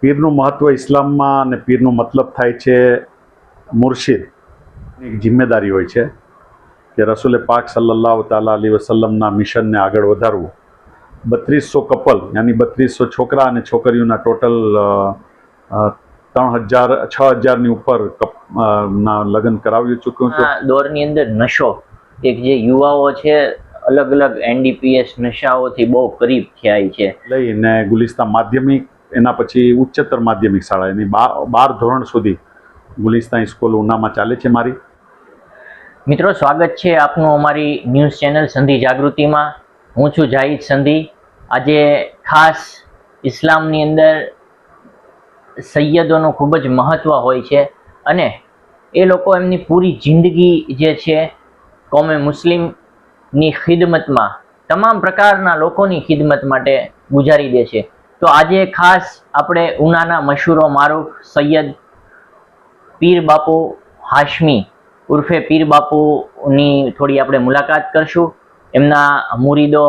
પીરનું મહત્વ ઇસ્લામમાં અને પીરનો મતલબ થાય છે મુર્શિદ. એક જિમ્મેદારી હોય છે કે રસૂલે પાક સલ્લલ્લાહુ તાલા અલી વસલ્લમના મિશનને આગળ વધારવું. 3200 કપલ યાની 3200 છોકરા અને છોકરીઓના ટોટલ 6,000ની ઉપર ના લગ્ન કરાવી ચૂક્યું છું. આ દોરની અંદર નશો એક જે યુવાઓ છે અલગ અલગ એનડીપીએસ નશાઓથી બહુ કરીબ થયા છે. લઈને ગુલિસ્તા માધ્યમિક, એના પછી ઉચ્ચતર માધ્યમિક શાળા, એની 12 ધોરણ સુધી ગુલિસ્તા સ્કૂલ ઉનામાં ચાલે છે મારી. મિત્રો, સ્વાગત છે આપનું અમારી ન્યૂઝ ચેનલ સંધિ જાગૃતિમાં. હું છું જાહિદ સંધિ. આજે ખાસ ઇસ્લામની અંદર સૈયદોનું ખૂબ જ મહત્વ હોય છે અને એ લોકો એમની પૂરી જિંદગી જે છે કોમે મુસ્લિમની ખિદમતમાં, તમામ પ્રકારના લોકોની ખિદમત માટે ગુજારી દે છે. તો આજે ખાસ આપણે ઉનાના મશહૂરો મારૂફ સૈયદ પીર બાપુ હાશમી ઉર્ફે પીર બાપુની થોડી આપણે મુલાકાત કરશું. એમના મુરીદો,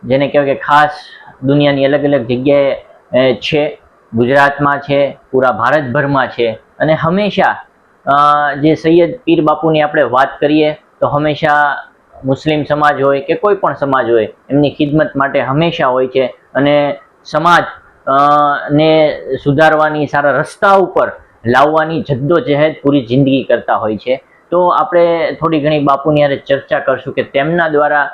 જેને કહેવાય કે ખાસ દુનિયાની અલગ અલગ જગ્યાએ છે, ગુજરાતમાં છે, પૂરા ભારતભરમાં છે. અને હંમેશા જે સૈયદ પીર બાપુની આપણે વાત કરીએ તો હંમેશા મુસ્લિમ સમાજ હોય કે કોઈ પણ સમાજ હોય એમની ખિદમત માટે હંમેશા હોય છે અને સમાજ ને સુધારવાની, સારા રસ્તા ઉપર લાવવાની જદ્દોજહેદ પૂરી જિંદગી કરતા હોય છે. તો આપણે થોડી ઘણી બાપુની હારે ચર્ચા કરશું કે તેમના દ્વારા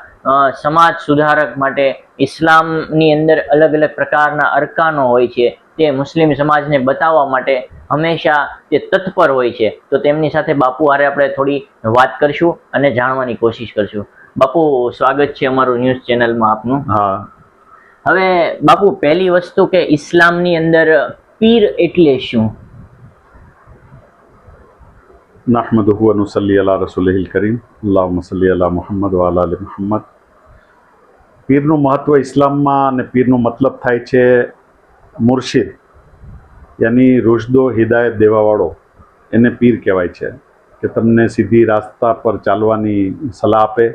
સમાજ સુધારક માટે ઇસ્લામની અંદર અલગ અલગ પ્રકારના અરકાનો હોય છે તે મુસ્લિમ સમાજને બતાવવા માટે હંમેશા તે તત્પર હોય છે. તો તેમની સાથે બાપુ હારે આપણે થોડી વાત કરશું અને જાણવાની કોશિશ કરશું. બાપુ, સ્વાગત છે અમારું ન્યૂઝ ચેનલમાં આપનું. હા. હવે બાપુ, પહેલી વસ્તુ કે ઇસ્લામની અંદર પીર એટલે શું? નહમદુહુ વ નુસલ્લી અલા રસૂલિહિલ કરીમ. અલ્લાહુમ્મા સલ્લી અલા મુહમ્મદ વ અલા આલિ મુહમ્મદ. પીરનું મહત્વ ઇસ્લામમાં અને પીરનો મતલબ થાય છે મુર્શિદ, યાની રુશદો હિદાયત દેવાવાળો. એને પીર કહેવાય છે કે તમને સીધી રાસ્તા પર ચાલવાની સલાહ આપે,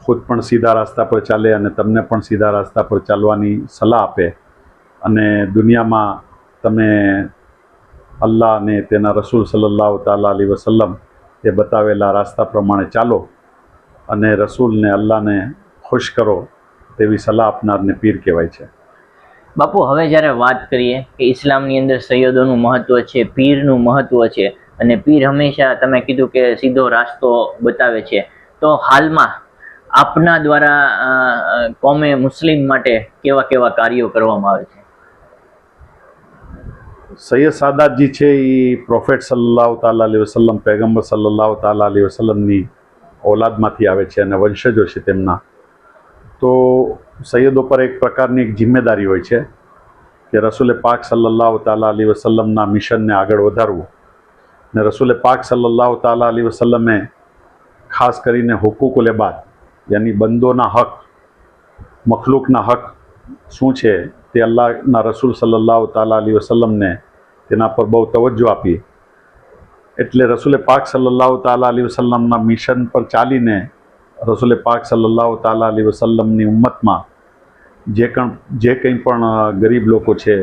ખુદ પણ સીધા રાસ્તા પર ચાલે અને તમને પણ સીધા રાસ્તા પર ચાલવાની સલાહ આપે. અને દુનિયામાં તમે અલ્લાહ અને તેના રસૂલ સલ્લલ્લાહુ તાલા અલી વસલ્લમ એ બતાવેલા રાસ્તા પ્રમાણે ચાલો અને રસૂલને, અલ્લાહને ખુશ કરો તેવી સલાહ આપનારને પીર કહેવાય છે. બાપુ, હવે જ્યારે વાત કરીએ કે ઇસ્લામની અંદર સૈયદોનું મહત્વ છે, પીરનું મહત્વ છે, અને પીર હંમેશા તમે કીધું કે સીધો રાસ્તો બતાવે છે, તો હાલમાં આપના દ્વારા કોમે મુસ્લિમ માટે કેવા કેવા કાર્યો કરવામાં આવે છે? સૈયદ સાદાતજી છે એ પ્રોફેટ સલ્લલ્લાહુ તાલા અલી વસલ્લમ, પૈગંબર સલ્લલ્લાહુ તાલા અલી વસલ્લમની ઔલાદમાંથી આવે છે અને વંશજો છે તેમના. તો સૈયદો પર એક પ્રકારની એક જિમ્મેદારી હોય છે કે રસૂલે પાક સલ્લલ્લાહુ તાલા અલી વસલ્લમના મિશનને આગળ વધારવું. ને રસૂલે પાક સલ્લલ્લાહુ તાલા અલી વસલ્લમે ખાસ કરીને હુકુકુલ ઇબાદ યાની બંદોના હક, મખલુકના હક શું છે તે અલ્લાહના રસૂલ સલ્લલ્લાહુ તાલા અલી વસલ્લમને તેના પર બહુ તવજ્જો આપી. એટલે રસૂલે પાક સલ્લલ્લાહુ તાલા અલી વસલ્લમના મિશન પર ચાલીને રસૂલે પાક સલ્લલ્લાહુ તાલા અલી વસલ્લમની ઉમ્મતમાં જે કંઈ પણ ગરીબ લોકો છે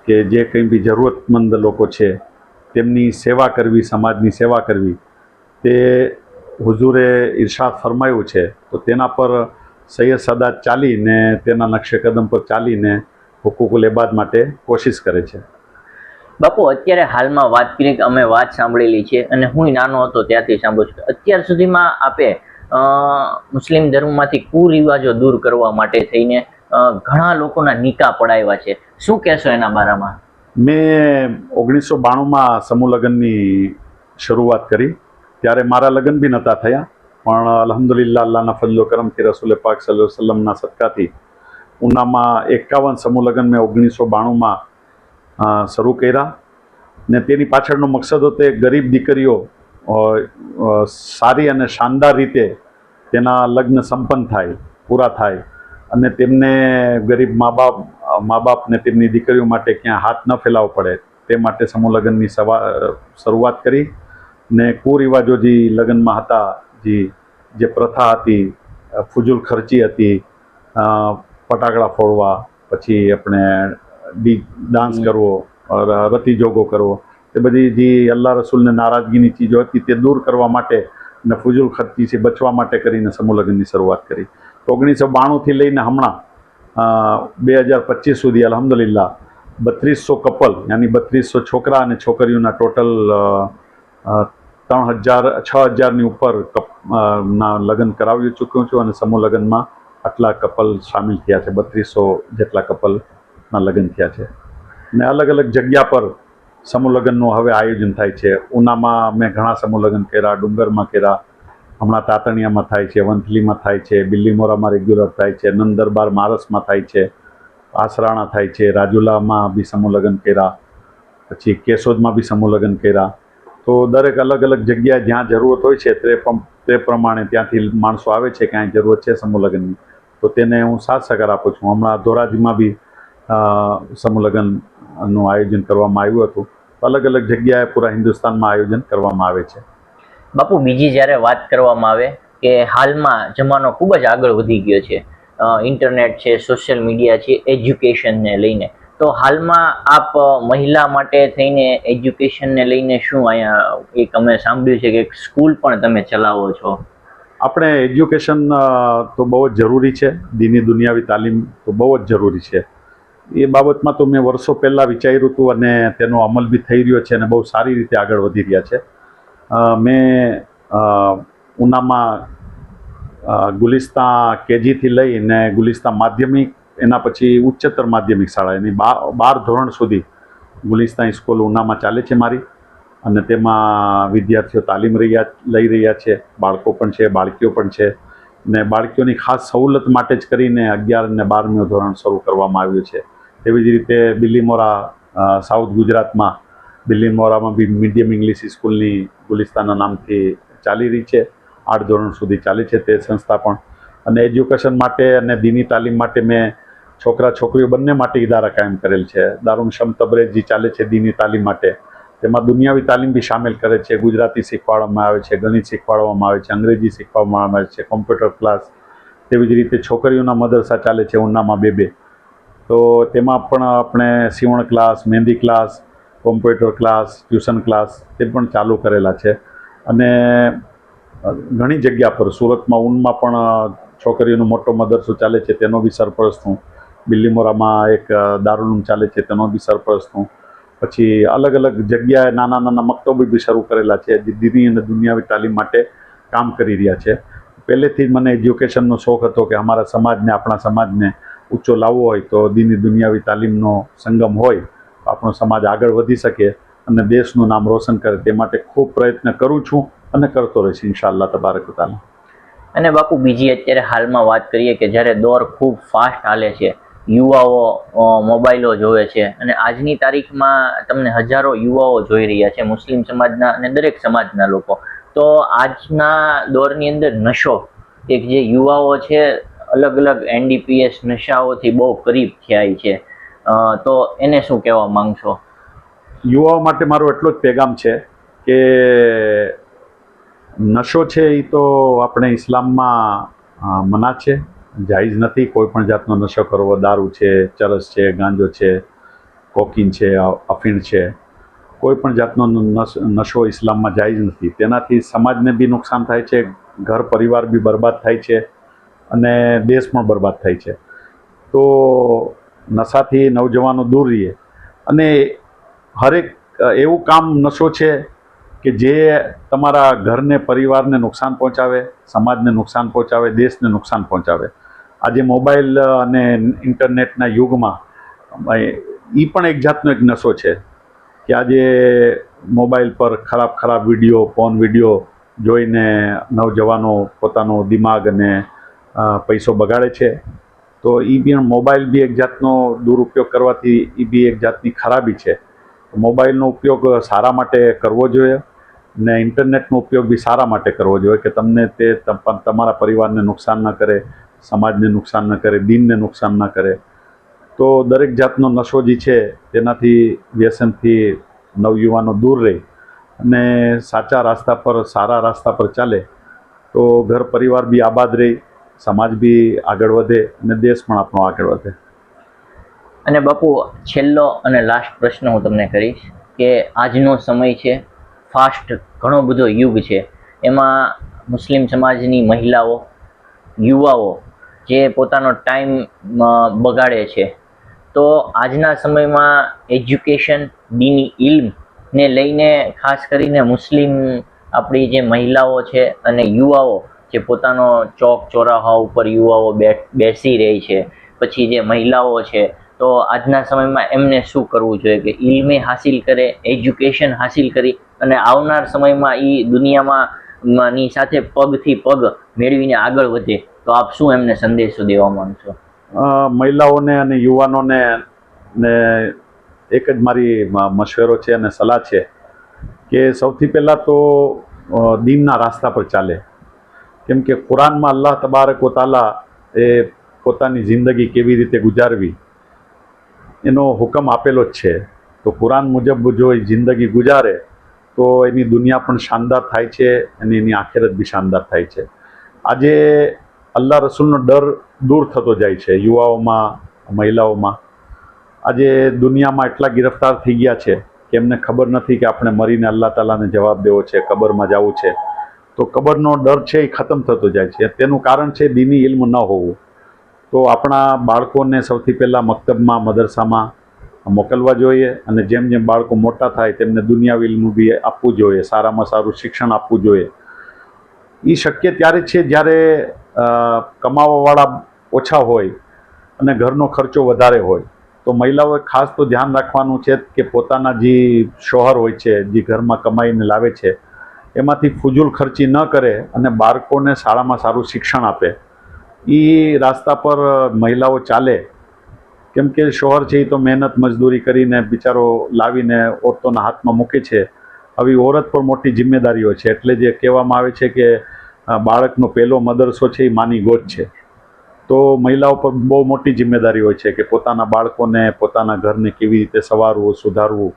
કે જે કંઈ બી જરૂરતમંદ લોકો છે તેમની સેવા કરવી, સમાજની સેવા કરવી, તે હુઝુરે ઇરશાદ ફરમાયું છે. તો તેના પર સૈયદ સાદાત ચાલીને, તેના નકશે કદમ પર ચાલીને હુકુકુલ ઇબાદ માટે કોશિશ કરે છે. બાપુ, અત્યારે હાલમાં વાત કરીએ કે અમે વાત સાંભળેલી છે અને હું નાનો હતો ત્યારથી સાંભળું છું. અત્યાર સુધીમાં આપે મુસ્લિમ ધર્મમાંથી કુરિવાજો દૂર કરવા માટે થઈને ઘણા લોકોના નિકાહ પડાવ્યા છે. શું કહેશો એના બારામાં? મેં 1992માં સમૂહ લગ્નની શરૂઆત કરી. ત્યારે મારા લગ્ન બી નહોતા થયા, પણ અલ્હમ્દુલિલ્લાહ અલ્લાહના ફજલો કરમથી, રસૂલે પાક સલ્લલ્લાહુ અલૈહિ વસલ્લમના સદકાથી ઉનામાં 51 સમૂહ લગ્ન મેં 1992માં શરૂ કર્યા. ને તેની પાછળનો મકસદ હતો ગરીબ દીકરીઓ સારી અને શાનદાર રીતે તેના લગ્ન સંપન્ન થાય, પૂરા થાય અને તેમને ગરીબ મા બાપને તેમની દીકરીઓ માટે ક્યાં હાથ ન ફેલાવવો પડે તે માટે સમૂહ લગ્નની શરૂઆત કરી. ને કુરિવાજો જે લગ્નમાં હતા, જે પ્રથા હતી, ફુજુલ ખર્ચી હતી, ફટાકડા ફોડવા, પછી આપણે ડાન્સ કરવો, રતી જોગો કરવો, એ બધી જે અલ્લાહ રસૂલને નારાજગીની ચીજો હતી તે દૂર કરવા માટે અને ફુજુલ ખર્ચીથી બચવા માટે કરીને સમૂહ લગ્નની શરૂઆત કરી. તો 1992થી લઈને હમણાં 2025 સુધી અલ્હમ્દુલિલ્લાહ 3200 કપલ યાની 3200 છોકરા અને છોકરીઓના ટોટલ 6,000ની ઉપર ના લગ્ન કરાવી ચૂક્યો છું અને સમૂહ લગ્નમાં આટલા કપલ સામેલ થયા છે. 3200 જેટલા કપલના લગ્ન થયા છે. ને અલગ અલગ જગ્યા પર સમૂહ લગ્નનું હવે આયોજન થાય છે. ઉનામાં મેં ઘણા સમૂહ લગ્ન કર્યા, ડુંગરમાં કર્યા, હમણાં તાતણિયામાં થાય છે, વંથલીમાં થાય છે, બિલ્લીમોરામાં રેગ્યુલર થાય છે, નંદ દરબાર મારસમાં થાય છે, આસરાણા થાય છે, રાજુલામાં બી સમૂહ લગ્ન કર્યા, પછી કેશોદમાં બી સમૂહ લગ્ન કર્યા. તો દરેક અલગ અલગ જગ્યાએ જ્યાં જરૂરત હોય છે તે પ્રમાણે ત્યાંથી માણસો આવે છે કે અહીં જરૂરત છે સમૂહ લગ્નની, તો તેને હું સાથ સહકાર આપું છું. હમણાં ધોરાજીમાં બી સમૂહ લગ્નનું આયોજન કરવામાં આવ્યું હતું. અલગ અલગ જગ્યાએ પૂરા હિન્દુસ્તાનમાં આયોજન કરવામાં આવે છે. બાપુ, બીજી જ્યારે વાત કરવામાં આવે કે હાલમાં જમાનો ખૂબ જ આગળ વધી ગયો છે, ઇન્ટરનેટ છે, સોશિયલ મીડિયા છે, એજ્યુકેશનને લઈને, તો હાલમાં આપ મહિલા માટે થઈને એજ્યુકેશનને લઈને શું અહીંયા એક અમે સાંભળ્યું છે કે એક સ્કૂલ પણ તમે ચલાવો છો? આપણે એજ્યુકેશન તો બહુ જ જરૂરી છે. દીની દુનિયાવી તાલીમ તો બહુ જ જરૂરી છે. એ બાબતમાં તો મેં વર્ષો પહેલાં વિચાર્યું હતું અને તેનો અમલ બી થઈ રહ્યો છે અને બહુ સારી રીતે આગળ વધી રહ્યા છે. મેં ઉનામાં ગુલિસ્તા કેજીથી લઈને ગુલિસ્તા માધ્યમિક, એના પછી ઉચ્ચતર માધ્યમિક શાળા એની 12 ધોરણ સુધી ગુલિસ્તા સ્કૂલ ઉનામાં ચાલે છે મારી, અને તેમાં વિદ્યાર્થીઓ તાલીમ લઈ રહ્યા છે. બાળકો પણ છે, બાળકીઓ પણ છે. ને બાળકીઓની ખાસ સવલત માટે જ કરીને 11 અને 12મું ધોરણ શરૂ કરવામાં આવ્યું છે. તેવી જ રીતે બિલ્લીમોરા સાઉથ ગુજરાતમાં બિલ્લીમોરામાં બી મીડિયમ ઇંગ્લિશ સ્કૂલની ગુલિસ્તાના નામથી ચાલી રહી છે. 8 ધોરણ સુધી ચાલે છે તે સંસ્થા પણ. અને એજ્યુકેશન માટે અને દીની તાલીમ માટે મેં છોકરા છોકરીઓ બંને માટે ઇદારા કાયમ કરેલ છે. દારૂલ શમ તબરેજ જે ચાલે છે દીની તાલીમ માટે, તેમાં દુનિયાવી તાલીમ બી સામેલ કરે છે. ગુજરાતી શીખવાડવામાં આવે છે, ગણિત શીખવાડવામાં આવે છે, અંગ્રેજી શીખવાડવામાં આવે છે, કોમ્પ્યુટર ક્લાસ. તેવી જ રીતે છોકરીઓના મદરસા ચાલે છે ઉનામાં 2 તો તેમાં પણ આપણે સીવણ class, mehndi class, computer class, tuition class તે પણ ચાલુ કરેલા છે. અને ઘણી જગ્યા પર સુરતમાં ઊનમાં પણ છોકરીઓનો મોટો મદરસો ચાલે છે, તેનો બી સરપરસ્ત હું. બિલ્લીમોરામાં એક દારૂલ ચાલે છે, તેનો બી સરપરસ્ત હું. પછી અલગ અલગ જગ્યાએ નાના નાના મક્તબો બી શરૂ કરેલા છે, જે દીની અને દુનિયાવી તાલીમ માટે કામ કરી રહ્યા છે. પહેલેથી જ મને એજ્યુકેશનનો શોખ હતો કે અમારા સમાજને, આપણા સમાજને ઊંચો લાવવો હોય તો દીની દુનિયાવી તાલીમનો સંગમ હોય તો આપણો સમાજ આગળ વધી શકે અને દેશનું નામ રોશન કરે. તે માટે ખૂબ પ્રયત્ન કરું છું અને કરતો રહીશ ઇન્શાઅલ્લાહ તબારક તાલા. અને બાપુ, બીજી અત્યારે હાલમાં વાત કરીએ કે જ્યારે દોર ખૂબ ફાસ્ટ હાલે છે, યુવાઓ મોબાઈલો જોવે છે, અને આજની તારીખમાં તમને હજારો યુવાઓ જોઈ રહ્યા છે, મુસ્લિમ સમાજના અને દરેક સમાજના લોકો. તો આજના દોરની અંદર નશો, એક જે યુવાઓ છે અલગ અલગ NDPS નશાઓથી બહુ કરીબ થયા છે, તો એને શું કહેવા માંગશો? યુવાઓ માટે મારો એટલો જ પેગામ છે કે નશો છે એ તો આપણે ઇસ્લામમાં મના છે, જાયઝ નથી કોઈ પણ જાતનો નશો કરવો. દારૂ છે, ચરસ છે, ગાંજો છે, કોકીન છે, અફીણ છે, કોઈ પણ જાતનો નશો ઇસ્લામમાં જાયઝ નથી. તેનાથી સમાજને બી નુકસાન થાય છે, ઘર પરિવાર બી બરબાદ થાય છે અને દેશ પણ બરબાદ થાય છે. તો નશાથી નવજવાનો દૂર રહીએ. અને હરેક એવું કામ નશો છે કે જે તમારા ઘરને, પરિવારને નુકસાન પહોંચાવે, સમાજને નુકસાન પહોંચાવે, દેશને નુકસાન પહોંચાવે. આજે મોબાઈલ અને ઇન્ટરનેટના યુગમાં એ પણ એક જાતનો એક નશો છે કે આજે મોબાઈલ પર ખરાબ વિડીયો, ફોન વિડીયો જોઈને નવજવાનો પોતાનો દિમાગ અને પૈસો બગાડે છે. તો એ બી મોબાઈલ બી એક જાતનો દુરુપયોગ કરવાથી એ બી એક જાતની ખરાબી છે. મોબાઈલનો ઉપયોગ સારા માટે કરવો જોઈએ ને ઇન્ટરનેટનો ઉપયોગ બી સારા માટે કરવો જોઈએ કે તમને તે તમારા પરિવારને નુકસાન ન કરે, સમાજને નુકસાન ન કરે, દીનને નુકસાન ન કરે. તો દરેક જાતનો નશો જે છે તેનાથી, વ્યસનથી નવયુવાનો દૂર રહે અને સાચા રસ્તા પર, સારા રસ્તા પર ચાલે તો ઘર પરિવાર બી આબાદ રહે, સમાજ બી આગળ વધે અને દેશ પણ આપણો આગળ વધે. અને બાપુ, છેલ્લો અને લાસ્ટ પ્રશ્ન હું તમને કરીશ કે આજનો સમય છે, ફાસ્ટ ઘણો બધો યુગ છે, એમાં મુસ્લિમ સમાજની મહિલાઓ, યુવાઓ જે પોતાનો ટાઈમ બગાડે છે, તો આજના સમયમાં એજ્યુકેશન, દીની ઇલ્મને લઈને ખાસ કરીને મુસ્લિમ આપણી જે મહિલાઓ છે અને યુવાઓ જે પોતાનો ચોક ચોરાહા ઉપર યુવાઓ બેસી રહી છે, પછી જે મહિલાઓ છે, તો આજના સમયમાં એમને શું કરવું જોઈએ કે ઇલ્મે હાસિલ કરે, એજ્યુકેશન હાસિલ કરી અને આવનાર સમયમાં એ દુનિયામાં ની સાથે પગથી પગ મેળવીને આગળ વધે, તો આપ શું એમને સંદેશો દેવા માંગશો? મહિલાઓને અને યુવાનોને ને એક જ મારી મશવરો છે અને સલાહ છે કે સૌથી પહેલાં તો દીનના રાસ્તા પર ચાલે. કેમ કે કુરાનમાં અલ્લાહ તબારક વ તાલા એ પોતાની જિંદગી કેવી રીતે ગુજારવી એનો હુકમ આપેલો જ છે. તો કુરાન મુજબ જો એ જિંદગી ગુજારે તો એની દુનિયા પણ શાનદાર થાય છે અને એની આખિરત બી શાનદાર થાય છે. આજે અલ્લાહ રસૂલનો ડર દૂર થતો જાય છે યુવાઓમાં, મહિલાઓમાં. આજે દુનિયામાં એટલા ગિરફ્તાર થઈ ગયા છે કે એમને ખબર નથી કે આપણે મરીને અલ્લાહ તાલાને જવાબ દેવો છે, કબરમાં જવું છે. તો કબરનો ડર છે એ ખતમ થતો જાય છે. તેનું કારણ છે દીની ઇલ્મ ન હોવું. તો આપણા બાળકોને સૌથી પહેલાં મક્તબમાં, મદરસામાં મોકલવા જોઈએ અને જેમ જેમ બાળકો મોટા થાય તેમને દુનિયાવી ઇલ્મ બી આપવું જોઈએ, સારામાં સારું શિક્ષણ આપવું જોઈએ. એ શક્ય ત્યારે છે જ્યારે કમાવાવાળા ઓછા હોય અને ઘરનો ખર્ચો વધારે હોય. તો મહિલાઓએ ખાસ તો ધ્યાન રાખવાનું છે કે પોતાના જે શોહર હોય છે, જે ઘરમાં કમાઈને લાવે છે, એમાંથી ફુજૂલ ખર્ચી ન કરે અને બાળકોને શાળામાં સારું શિક્ષણ આપે. એ રાસ્તા પર મહિલાઓ ચાલે. કેમ કે શોહર છે એ તો મહેનત મજદૂરી કરીને બિચારો લાવીને ઓરતોના હાથમાં મૂકે છે. આવી ઓરત પર મોટી જિમ્મેદારીઓ છે. એટલે જે કહેવામાં આવે છે કે બાળકનો પહેલો મદરસો છે એ માની ગોદ છે. તો મહિલાઓ પર બહુ મોટી જિમ્મેદારી હોય છે કે પોતાના બાળકોને, પોતાના ઘરને કેવી રીતે સવારવું, સુધારવું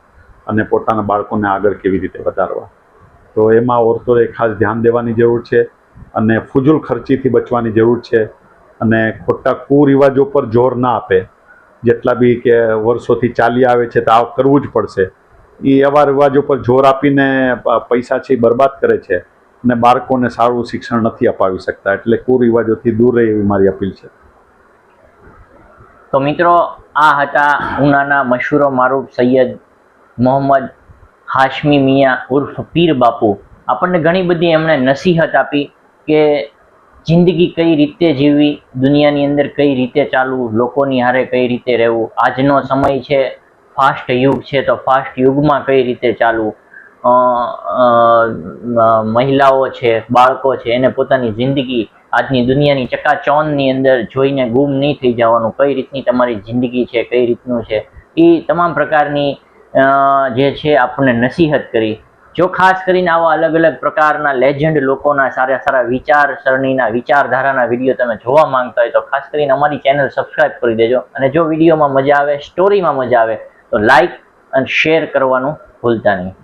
અને પોતાના બાળકોને આગળ કેવી રીતે વધારવા. તો એમાં ઓરતોએ ખાસ ધ્યાન દેવાની જરૂર છે અને ફુજૂલ ખર્ચીથી બચવાની જરૂર છે અને ખોટા કુરિવાજો પર જોર ના આપે. જેટલા બી કે વર્ષોથી ચાલી આવે છે તો આ કરવું જ પડશે, એ એવા રિવાજો પર જોર આપીને પૈસા છે એ બરબાદ કરે છે અને બાળકોને સારું શિક્ષણ નથી અપાવી શકતા. એટલે કુરિવાજોથી દૂર રહે એવી મારી અપીલ છે. તો મિત્રો, આ હતા ઉનાના મશહૂર મારૂફ સૈયદ મોહમ્મદ હાશમી મિયા ઉર્ફ પીર બાપુ. આપણને ઘણી બધી એમણે નસીહત આપી કે જિંદગી કઈ રીતે જીવવી, દુનિયાની અંદર કઈ રીતે ચાલવું, લોકોની હારે કઈ રીતે રહેવું. આજનો સમય છે, ફાસ્ટ યુગ છે, તો ફાસ્ટ યુગમાં કઈ રીતે ચાલવું. મહિલાઓ છે, બાળકો છે, એને પોતાની જિંદગી આજની દુનિયાની ચકાચોંધની અંદર જોઈને ગુમ નહીં થઈ જવાનું. કઈ રીતની તમારી જિંદગી છે, કઈ રીતનું છે, એ તમામ પ્રકારની જે છે આપણને નસીહત કરી. જો ખાસ કરીને આવા અલગ અલગ પ્રકારના લેજન્ડ લોકોના સારા સારા વિચારસરણીના, વિચારધારાના વિડીયો તમે જોવા માંગતા હોય તો ખાસ કરીને અમારી ચેનલ સબસ્ક્રાઇબ કરી દેજો. અને જો વિડીયોમાં મજા આવે, સ્ટોરીમાં મજા આવે, તો લાઈક અને શેર કરવાનું ભૂલતા નહીં.